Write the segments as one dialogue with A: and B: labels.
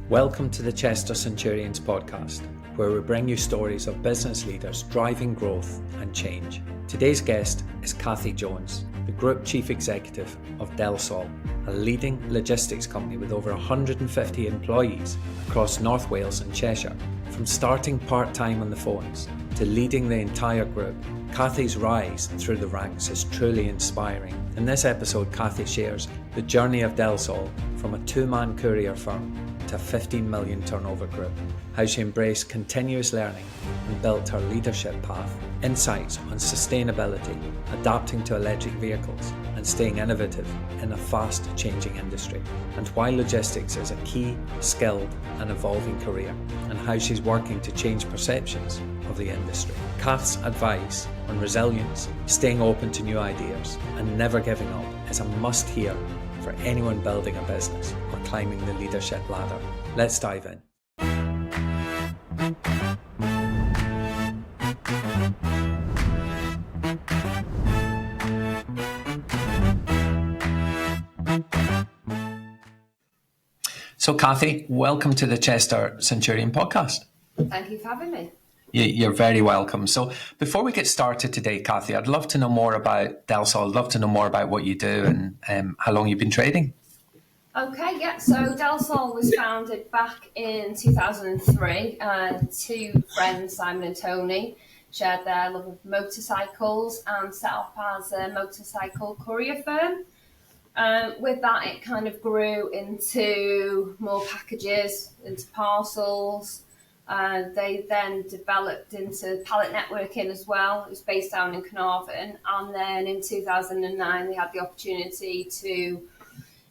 A: Welcome to the Chester Centurions podcast, where we bring you stories of business leaders driving growth and change. Today's guest is Cathy Jones, the Group Chief Executive of DELSOL, a leading logistics company with over 150 employees across North Wales and Cheshire. From starting part-time on the phones to leading the entire group, Cathy's rise through the ranks is truly inspiring. In this episode, Cathy shares the journey of DELSOL from a two-man courier firm to a 15 million turnover group, how she embraced continuous learning and built her leadership path, insights on sustainability, adapting to electric vehicles and staying innovative in a fast changing industry, and why logistics is a key, skilled and evolving career, and how she's working to change perceptions of the industry. Kath's advice on resilience, staying open to new ideas and never giving up is a must hear for anyone building a business or climbing the leadership ladder. Let's dive in. So Cathy, welcome to the Chester Centurion podcast.
B: Thank you for having me.
A: You're very welcome. So before we get started today, Cathy, I'd love to know more about DELSOL. I'd love to know more about what you do and how long you've been trading.
B: Okay, yeah. So DELSOL was founded back in 2003. Two friends, Simon and Tony, shared their love of motorcycles and set up as a motorcycle courier firm. With that, it kind of grew into more packages, into parcels. They then developed into pallet networking as well. It was based down in Carnarvon. And then in 2009, they had the opportunity to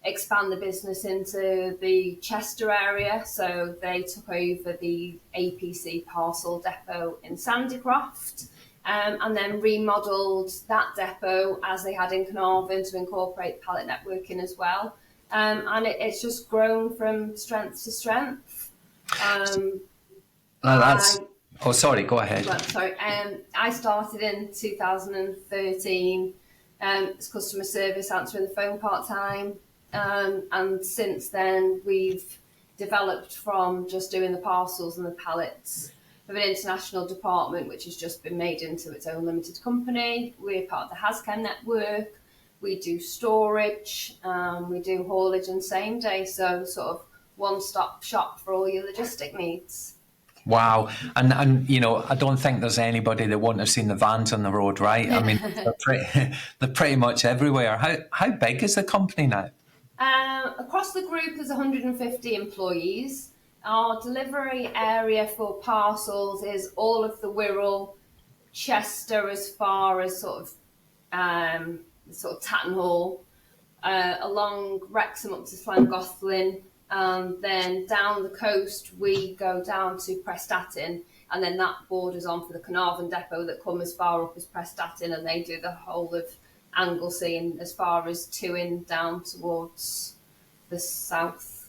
B: expand the business into the Chester area. So they took over the APC parcel depot in Sandycroft and then remodelled that depot as they had in Carnarvon to incorporate pallet networking as well. And it's just grown from strength to strength.
A: Sorry, go ahead.
B: Well, sorry. I started in 2013 as customer service, answering the phone part-time. And since then, we've developed from just doing the parcels and the pallets of an international department, which has just been made into its own limited company. We're part of the HasCan network. We do storage, we do haulage and same day. So sort of one-stop shop for all your logistic needs.
A: Wow. And you know, I don't think there's anybody that wouldn't have seen the vans on the road, right? I mean, they're pretty much everywhere. How big is the company now?
B: Across the group, there's 150 employees. Our delivery area for parcels is all of the Wirral, Chester, as far as sort of Tattenhall, along Wrexham up to Llangollen. Then down the coast, we go down to Prestatyn, and then that borders on for the Carnarvon depot that come as far up as Prestatyn, and they do the whole of Anglesey and as far as Tywyn down towards the south.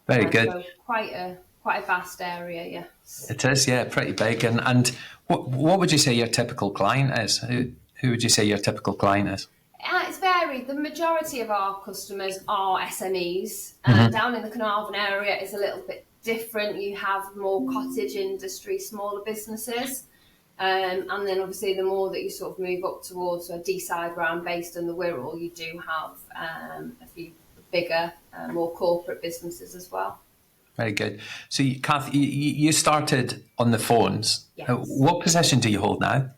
A: Very good.
B: So quite a vast area, yes.
A: It is, yeah, pretty big. And what would you say your typical client is? Who would you say your typical client is?
B: It's varied. The majority of our customers are SMEs. Down in the Carnarvon area is a little bit different. You have more cottage industry, smaller businesses. And then obviously the more that you sort of move up towards a D-side where I'm based in the Wirral, you do have a few bigger, more corporate businesses as well.
A: Very good. So, Cathy, you started on the phones.
B: Yes.
A: What position do you hold now?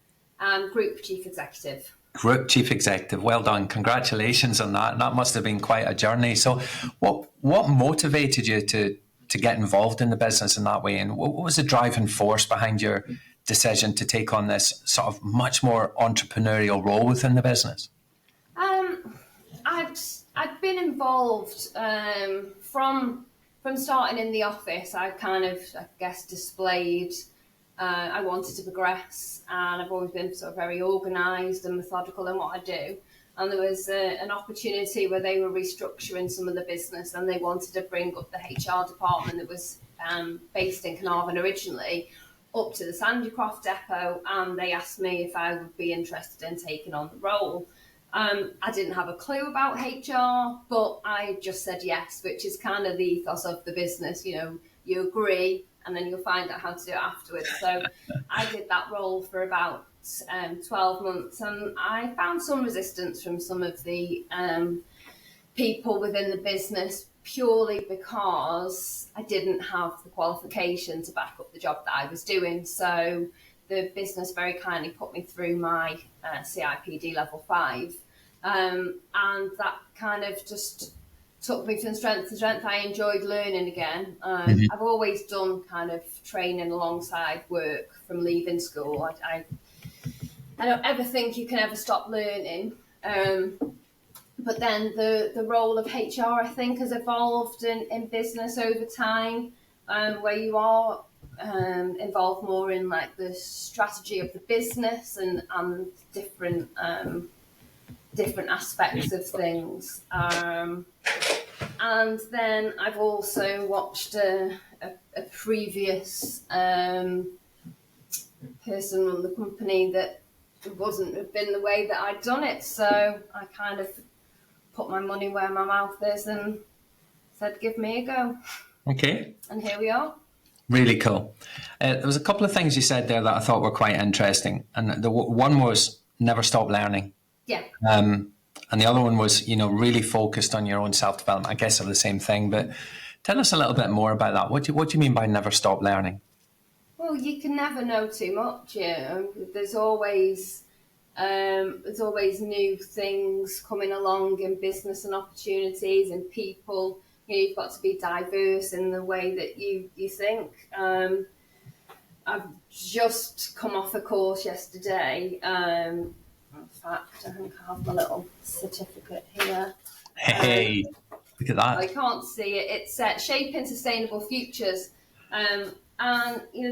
B: Group Chief Executive.
A: Group Chief Executive. Well done. Congratulations on that. That must have been quite a journey. So what motivated you to get involved in the business in that way? And what was the driving force behind your decision to take on this sort of much more entrepreneurial role within the business?
B: I'd been involved from starting in the office. I kind of, I guess, displayed I wanted to progress, and I've always been sort of very organised and methodical in what I do. And there was an opportunity where they were restructuring some of the business, and they wanted to bring up the HR department that was based in Carnarvon originally up to the Sandycroft depot, and they asked me if I would be interested in taking on the role. I didn't have a clue about HR, but I just said yes, which is kind of the ethos of the business. You know, you agree and then you'll find out how to do it afterwards. So I did that role for about 12 months, and I found some resistance from some of the people within the business purely because I didn't have the qualification to back up the job that I was doing. So the business very kindly put me through my CIPD level 5, and that kind of just took me from strength to strength. I enjoyed learning again. I've always done kind of training alongside work from leaving school. I don't ever think you can ever stop learning. But then the role of HR, I think, has evolved in business over time, where you are involved more in like the strategy of the business and different aspects of things. And then I've also watched a previous person run the company that wasn't have been the way that I'd done it. So I kind of put my money where my mouth is and said, give me a go.
A: Okay.
B: And here we are.
A: Really cool. There was a couple of things you said there that I thought were quite interesting. And the one was never stop learning.
B: Yeah.
A: And the other one was, really focused on your own self-development. I guess they're the same thing, but tell us a little bit more about that. What do you mean by never stop learning?
B: Well, you can never know too much. There's always new things coming along in business and opportunities and people. You've got to be diverse in the way that you think. I've just come off a course yesterday. In fact, I think I have my little certificate here.
A: Hey, look at that.
B: I can't see it. It's Shaping Sustainable Futures. And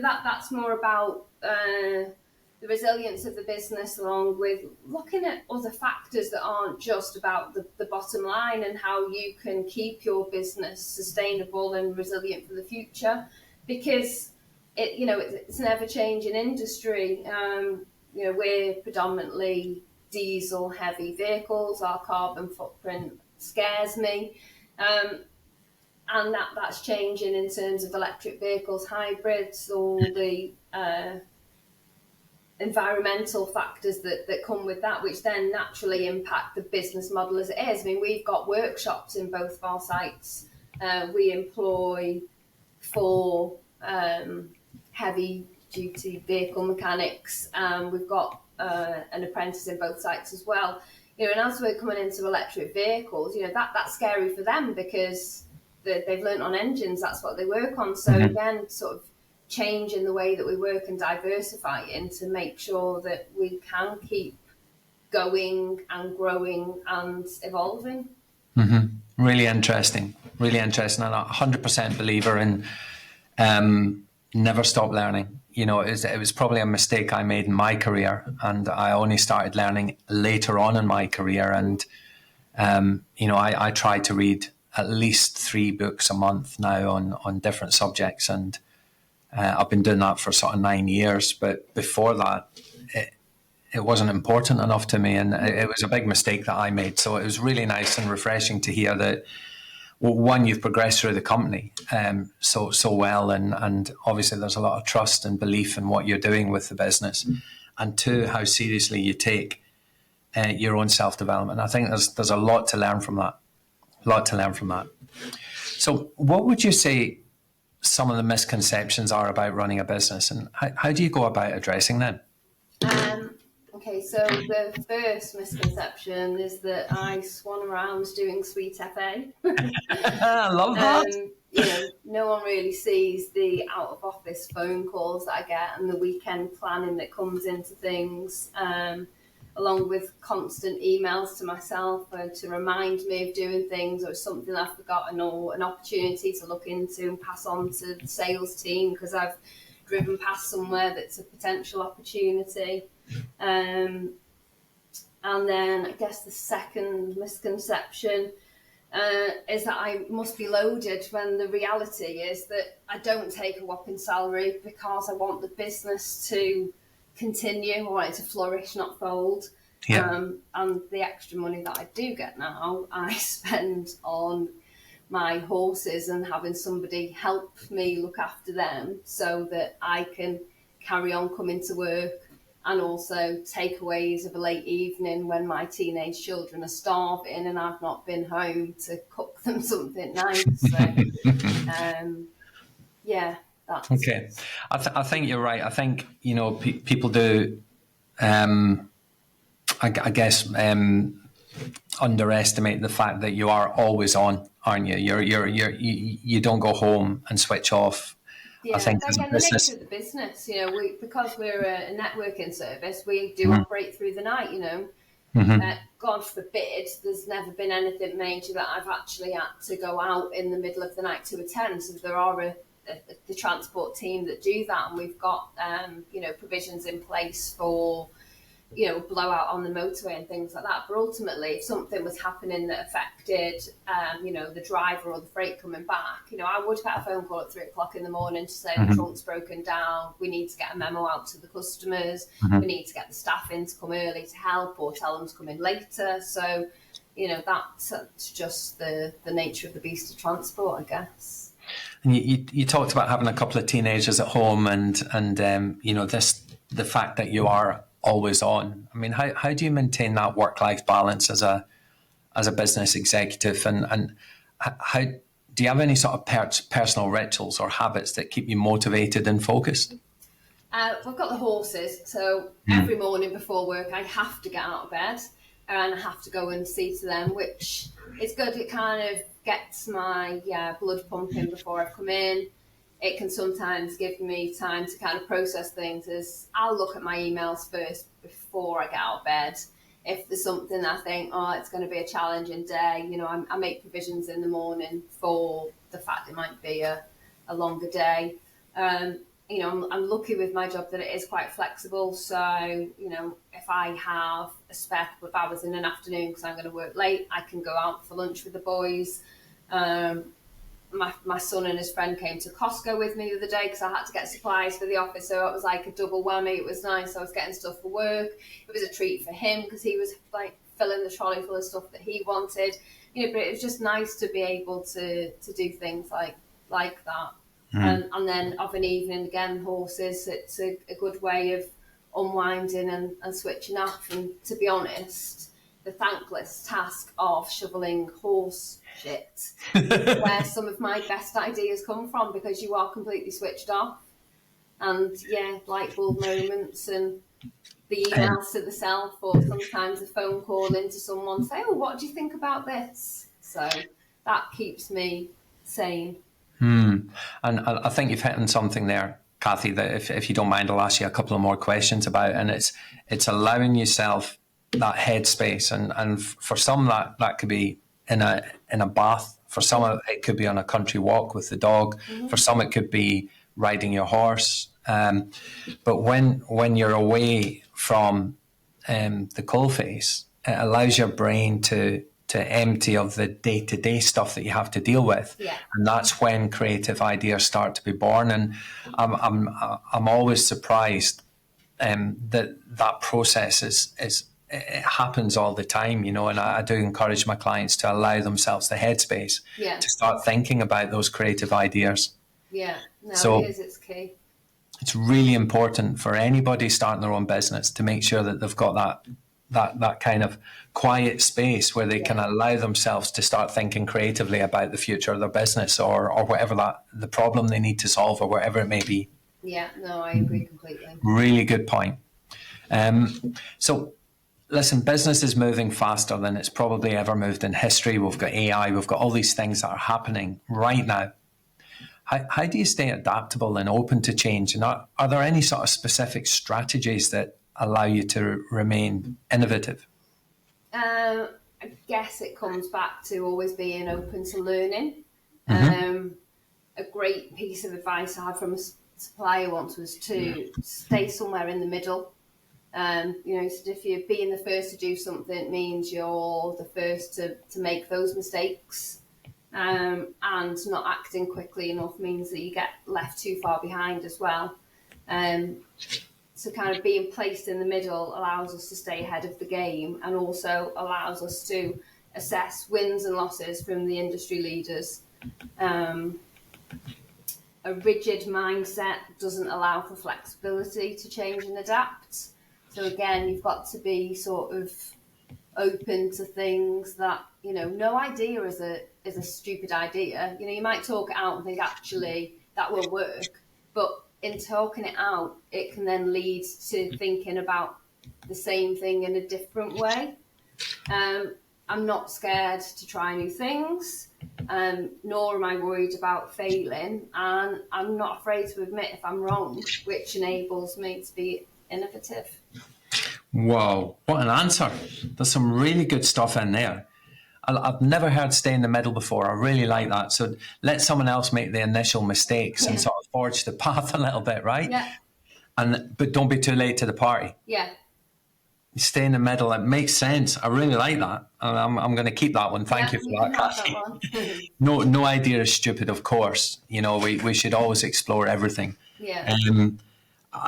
B: that's more about the resilience of the business, along with looking at other factors that aren't just about the bottom line, and how you can keep your business sustainable and resilient for the future, because it's an ever-changing industry. We're predominantly diesel heavy vehicles. Our carbon footprint scares me. And that's changing in terms of electric vehicles, hybrids, all the environmental factors that come with that, which then naturally impact the business model as it is. I mean, we've got workshops in both of our sites. We employ 4 heavy duty vehicle mechanics. We've got an apprentice in both sites as well. And as we're coming into electric vehicles, that's scary for them, because they've learnt on engines, that's what they work on. So again, sort of changing the way that we work and diversifying to make sure that we can keep going and growing and evolving.
A: Really interesting. And I'm 100% believer in never stop learning. It was probably a mistake I made in my career, and I only started learning later on in my career. And I try to read at least 3 books a month now on different subjects, and I've been doing that for sort of 9 years. But before that, it wasn't important enough to me, and it was a big mistake that I made. So it was really nice and refreshing to hear that, well, one, you've progressed through the company so well, and obviously there's a lot of trust and belief in what you're doing with the business, and 2, how seriously you take your own self-development. I think there's a lot to learn from that. So what would you say some of the misconceptions are about running a business, and how do you go about addressing them?
B: Okay, so the first misconception is that I swan around doing sweet FA.
A: I love that.
B: No one really sees the out of office phone calls that I get and the weekend planning that comes into things, along with constant emails to myself to remind me of doing things, or something I've forgotten, or an opportunity to look into and pass on to the sales team because I've driven past somewhere that's a potential opportunity. And then I guess the second misconception is that I must be loaded, when the reality is that I don't take a whopping salary because I want the business to continue. I want it to flourish, not fold.
A: Yeah.
B: And the extra money that I do get now, I spend on my horses and having somebody help me look after them so that I can carry on coming to work, and also takeaways of a late evening when my teenage children are starving and I've not been home to cook them something nice. So, yeah, that's
A: Okay. I think you're right. I think, people do, I guess, underestimate the fact that you are always on, aren't you? You don't go home and switch off. I
B: yeah.
A: think
B: But
A: as a
B: again, the nature
A: business.
B: of the business, because we're a networking service, we do
A: Mhm.
B: operate through the night. God forbid, there's never been anything major that I've actually had to go out in the middle of the night to attend. So there are the transport team that do that, and we've got provisions in place for blowout on the motorway and things like that. But ultimately, if something was happening that affected, the driver or the freight coming back, I would get a phone call at 3 o'clock in the morning to say the trunk's broken down. We need to get a memo out to the customers. We need to get the staff in to come early to help, or tell them to come in later. So, that's just the nature of the beast of transport, I guess.
A: And you talked about having a couple of teenagers at home, and the fact that you are always on. I mean, how do you maintain that work-life balance as a business executive, and how do you have any sort of personal rituals or habits that keep you motivated and focused?
B: We've got the horses, so every morning before work I have to get out of bed and I have to go and see to them, which is good. It kind of gets my blood pumping before I come in. It can sometimes give me time to kind of process things, as I'll look at my emails first before I get out of bed. If there's something I think, it's going to be a challenging day, I make provisions in the morning for the fact it might be a longer day. I'm lucky with my job that it is quite flexible. So, if I have a spare couple of hours in an afternoon because I'm going to work late, I can go out for lunch with the boys. My son and his friend came to Costco with me the other day because I had to get supplies for the office. So it was like a double whammy. It was nice. I was getting stuff for work. It was a treat for him because he was like filling the trolley full of stuff that he wanted. But it was just nice to be able to do things like that. And then of an evening, again, horses, it's a good way of unwinding and switching off. And to be honest, the thankless task of shoveling horse shit is where some of my best ideas come from, because you are completely switched off. And light bulb moments, and the emails to the self, or sometimes a phone call into someone, say, what do you think about this? So that keeps me sane.
A: And I think you've hit on something there, Kathy, that if you don't mind, I'll ask you a couple of more questions about, and it's allowing yourself that headspace, and for some that could be in a bath, for some it could be on a country walk with the dog, for some it could be riding your horse, but when you're away from the coalface, it allows your brain to empty of the day-to-day stuff that you have to deal with, and that's when creative ideas start to be born. And I'm always surprised that process is it happens all the time, and I do encourage my clients to allow themselves the headspace to start thinking about those creative ideas.
B: So it's key.
A: It's really important for anybody starting their own business to make sure that they've got that kind of quiet space where they can allow themselves to start thinking creatively about the future of their business, or whatever the problem they need to solve, or whatever it may be.
B: I agree completely.
A: Really good point. So listen, business is moving faster than it's probably ever moved in history. We've got AI, we've got all these things that are happening right now. How do you stay adaptable and open to change? And are there any sort of specific strategies that allow you to remain innovative?
B: I guess it comes back to always being open to learning. A great piece of advice I had from a supplier once was to stay somewhere in the middle. So if you're being the first to do something, it means you're the first to make those mistakes. And not acting quickly enough means that you get left too far behind as well. So kind of being placed in the middle allows us to stay ahead of the game, and also allows us to assess wins and losses from the industry leaders. A rigid mindset doesn't allow for flexibility to change and adapt. So again, you've got to be sort of open to things that, no idea is a stupid idea. You might talk it out and think, actually, that won't work. But in talking it out, it can then lead to thinking about the same thing in a different way. I'm not scared to try new things, nor am I worried about failing. And I'm not afraid to admit if I'm wrong, which enables me to be innovative.
A: Whoa, what an answer. There's some really good stuff in there. I've never heard stay in the middle before. I really like that. So let someone else make the initial mistakes and sort of forge the path a little bit, right?
B: Yeah.
A: But don't be too late to the party.
B: Yeah.
A: Stay in the middle. It makes sense. I really like that. I'm going to keep that one. Thank you for that, Kathy. No idea is stupid, of course. We should always explore everything.
B: Yeah.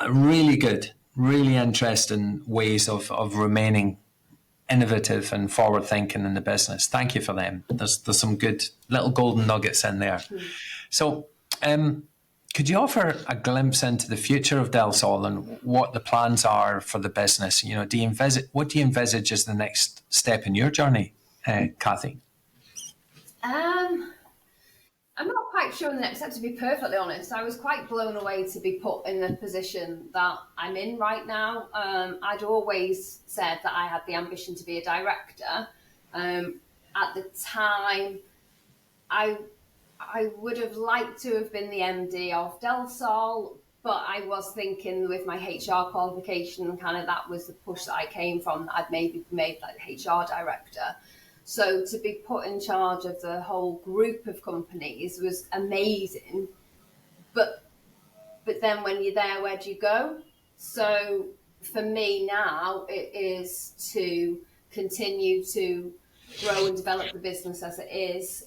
A: Really good, really interesting ways of remaining innovative and forward thinking in the business. Thank you for them. There's some good little golden nuggets in there. So, could you offer a glimpse into the future of DELSOL and what the plans are for the business? What do you envisage as the next step in your journey, Kathy?
B: I'm not quite sure the next step, to be perfectly honest. I was quite blown away to be put in the position that I'm in right now. I'd always said that I had the ambition to be a director. At the time, I would have liked to have been the MD of DELSOL, but I was thinking with my HR qualification, kind of that was the push that I came from, that I'd maybe made like the HR director. So to be put in charge of the whole group of companies was amazing. But then when you're there, where do you go? So for me now, it is to continue to grow and develop the business as it is,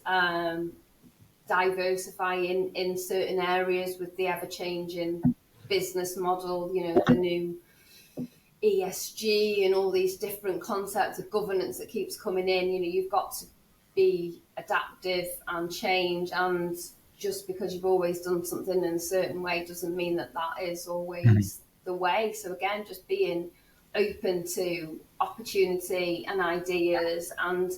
B: diversify in certain areas with the ever-changing business model, the new ESG and all these different concepts of governance that keeps coming in. You've got to be adaptive and change, and just because you've always done something in a certain way doesn't mean that is always the way. So again, just being open to opportunity and ideas and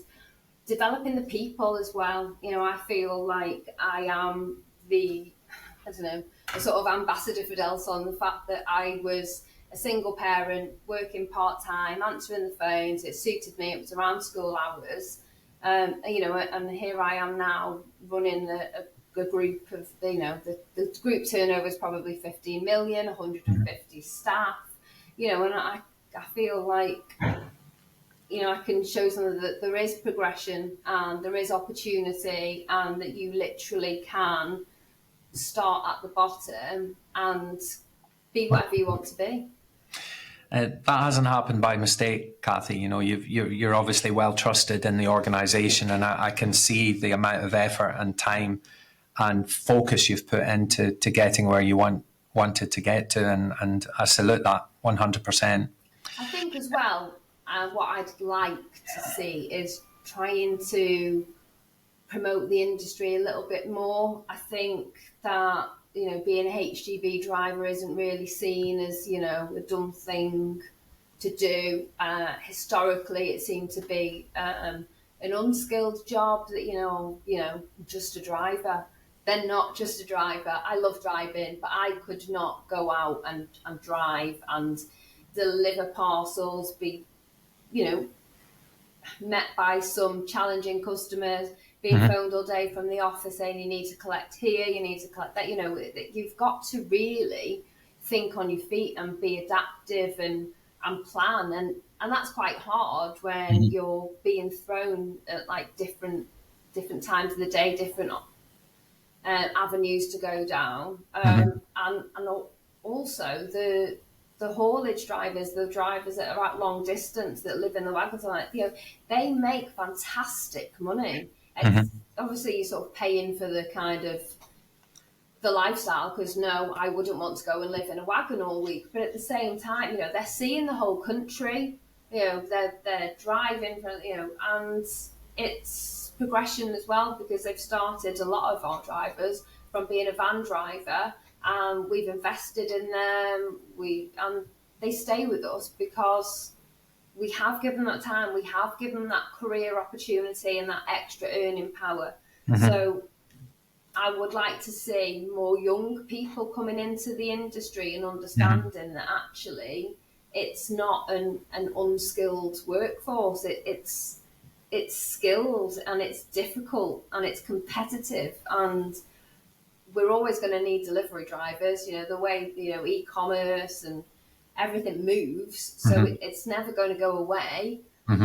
B: developing the people as well. I feel like I am a sort of ambassador for DELSOL, and the fact that I was a single parent, working part-time, answering the phones, it suited me, it was around school hours, and here I am now running a group of, the group turnover is probably 15 million, 150 staff, and I feel like, I can show someone that there is progression and there is opportunity, and that you literally can start at the bottom and be whatever you want to be.
A: That hasn't happened by mistake, Kathy. You're obviously well trusted in the organisation, and I can see the amount of effort and time and focus you've put into getting where you wanted to get to, and I salute that 100%.
B: I think as well, what I'd like to see is trying to promote the industry a little bit more. I think that being a HGV driver isn't really seen as, a dumb thing to do. Historically, it seemed to be an unskilled job that, just a driver. They're not just a driver. I love driving, but I could not go out and drive and deliver parcels, be, met by some challenging customers, being phoned all day from the office saying you need to collect here, you need to collect that. You've got to really think on your feet and be adaptive and plan, and that's quite hard when you're being thrown at like different times of the day, different avenues to go down, and also the haulage drivers, the drivers that are at long distance that live in the wagons, they make fantastic money. Obviously, you're sort of paying for the kind of the lifestyle, because no, I wouldn't want to go and live in a wagon all week. But at the same time, you know, they're seeing the whole country. You know, they're driving, you know, and it's progression as well, because they've started, a lot of our drivers, from being a van driver, and we've invested in them. And they stay with us because we have given them that time, we have given them that career opportunity and that extra earning power. So I would like to see more young people coming into the industry and understanding that actually it's not an unskilled workforce. It's skilled, and it's difficult, and it's competitive, and we're always going to need delivery drivers. You know, the way, you know, e-commerce and everything moves, so it's never going to go away.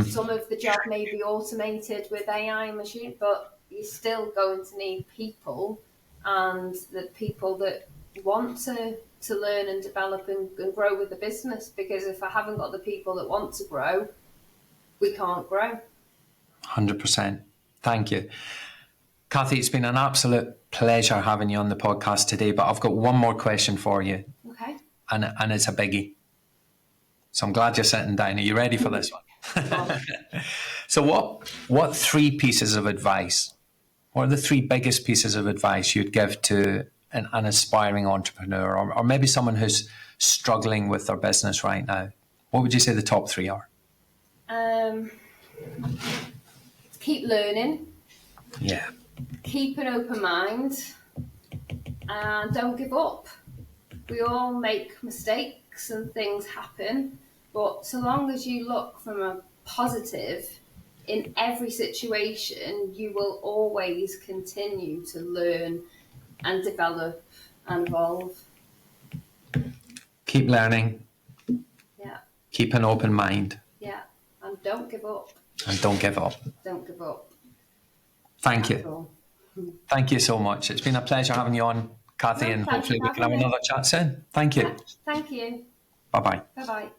B: Some of the job may be automated with AI machine, but you're still going to need people, and the people that want to learn and develop and grow with the business, because if I haven't got the people that want to grow, we can't grow.
A: 100%. Thank you. Kathy, it's been an absolute pleasure having you on the podcast today, but I've got one more question for you.
B: Okay.
A: And it's a biggie. So I'm glad you're sitting down. Are you ready for this one? So what three pieces of advice, what are the three biggest pieces of advice you'd give to an aspiring entrepreneur, or maybe someone who's struggling with their business right now? What would you say the top three are?
B: Keep learning.
A: Yeah.
B: Keep an open mind, and don't give up. We all make mistakes and things happen, but so long as you look from a positive in every situation, you will always continue to learn and develop and evolve.
A: Keep learning.
B: Yeah.
A: Keep an open mind.
B: Yeah. And don't give up.
A: And don't give up.
B: Don't give up.
A: Thank you. Thank you so much. It's been a pleasure having you on, Kathy, and hopefully we can have another chat soon. Thank you.
B: Thank you.
A: Bye-bye.
B: Bye-bye.